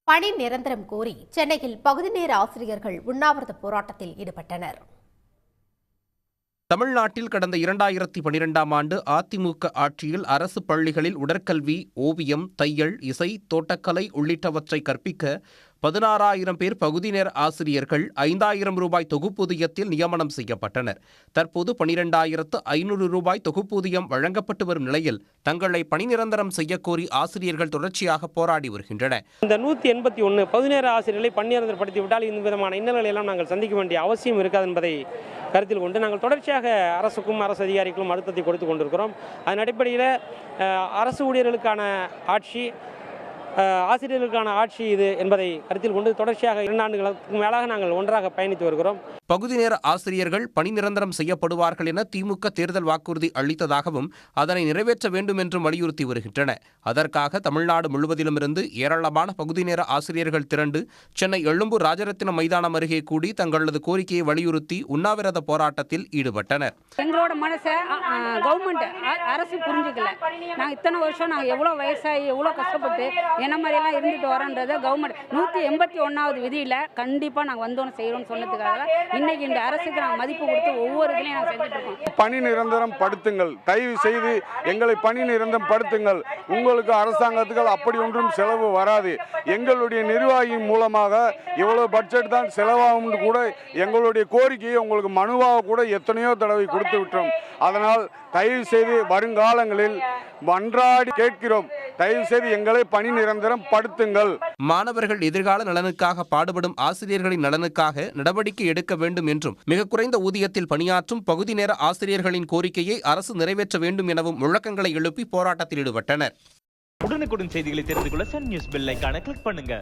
பணி நிரந்தரம் கோரி சென்னையில் பகுதி நேர ஆசிரியர்கள் உண்ணாவிரத போராட்டத்தில் ஈடுபட்டனர். தமிழ்நாட்டில் கடந்த 2012ஆம் ஆண்டு அதிமுக ஆட்சியில் அரசு பள்ளிகளில் உடற்கல்வி, ஓவியம், தையல், இசை, தோட்டக்கலை உள்ளிட்டவற்றை கற்பிக்க 16,000 பேர் பகுதி நேர ஆசிரியர்கள் 5,000 ரூபாய் தொகுப்பூதியத்தில் நியமனம் செய்யப்பட்டனர். தற்போது 12,500 ரூபாய் தொகுப்பூதியம் வழங்கப்பட்டு வரும் நிலையில் தங்களை பணி நிரந்தரம் செய்யக்கோரி ஆசிரியர்கள் தொடர்ச்சியாக போராடி வருகின்றனர். இந்த 181 பகுதி நேர ஆசிரியர்களை பணி நிரந்தரப்படுத்திவிட்டால் இந்த விதமான இன்னல்களை எல்லாம் நாங்கள் சந்திக்க வேண்டிய அவசியம் இருக்காது என்பதை கருத்தில் கொண்டு நாங்கள் தொடர்ச்சியாக அரசுக்கும் அரசு அதிகாரிகளும் அழுத்தத்தை கொடுத்து கொண்டிருக்கிறோம். அதன் அடிப்படையில் அரசு ஊழியர்களுக்கான ஆட்சி, ஆசிரியர்களுக்கான ஆட்சி இது என்பதை கருத்தில் கொண்டு தொடர்ச்சியாக 2 ஆண்டுகளுக்கு மேலாக நாங்கள் ஒன்றாக பயணித்து வருகிறோம். பகுதி நேர ஆசிரியர்கள் பணி நிரந்தரம் செய்யப்படுவார்கள் என திமுக தேர்தல் வாக்குறுதி அளித்ததாகவும் அதனை நிறைவேற்ற வேண்டும் என்றும் வலியுறுத்தி வருகின்றன. அதற்காக தமிழ்நாடு முழுவதிலுமிருந்து ஏராளமான பகுதி நேர ஆசிரியர்கள் திரண்டு சென்னை எழும்பூர் ராஜரத்தினம் மைதானம் அருகே கூடி தங்களது கோரிக்கையை வலியுறுத்தி உண்ணாவிரத போராட்டத்தில் ஈடுபட்டனர். எங்களோட மனசை கவர்மெண்ட் அரசு புரிஞ்சுக்கல. நாங்கள் இத்தனை வருஷம் நாங்கள் எவ்வளோ வயசாகி எவ்வளோ கஷ்டப்பட்டு என்ன மாதிரியெல்லாம் இருந்துட்டு வரோன்றதை கவர்மெண்ட் 181வது விதியில் கண்டிப்பாக நாங்கள் வந்தோன்னு செய்கிறோம்னு சொன்னதுக்காக இன்னைக்கு இந்த அரசுக்கு நாங்கள் மதிப்பு கொடுத்து ஒவ்வொரு இதுலையும் நாங்கள் செஞ்சுட்டு இருக்கோம். பணி நிரந்தரம் படுத்துங்கள், தயவு செய்து எங்களை பணி நிரந்தரம் படுத்துங்கள். உங்களுக்கு அரசாங்கத்துக்கு அப்படி ஒன்றும் செலவு வராது. எங்களுடைய நிர்வாகியின் மூலமாக இவ்வளவு பட்ஜெட் தான் செலவாகும் கூட எங்களுடைய கோரிக்கையை உங்களுக்கு மனுவாக கூட எத்தனையோ தடவை கொடுத்து விட்டோம். அதனால் தயவு செய்து வருங்காலங்களில் மன்றாடி கேட்கிறோம், தயவு செய்து எங்களை பணி நிரந்தரம் படுத்துங்கள். மாணவர்கள் எதிர்கால நலனுக்காக பாடுபடும் ஆசிரியர்களின் நலனுக்காக நடவடிக்கை எடுக்க வேண்டும் என்றும் மிக குறைந்த ஊதியத்தில் பணியாற்றும் பகுதி நேர ஆசிரியர்களின் கோரிக்கையை அரசு நிறைவேற்ற வேண்டும் எனவும் முழக்கங்களை எழுப்பி போராட்டத்தில் ஈடுபட்டனர். உடனுக்குடன் செய்திகளை தெரிந்து கொள்ள சன் நியூஸ் பெல் ஐகானை கிளிக் பண்ணுங்க.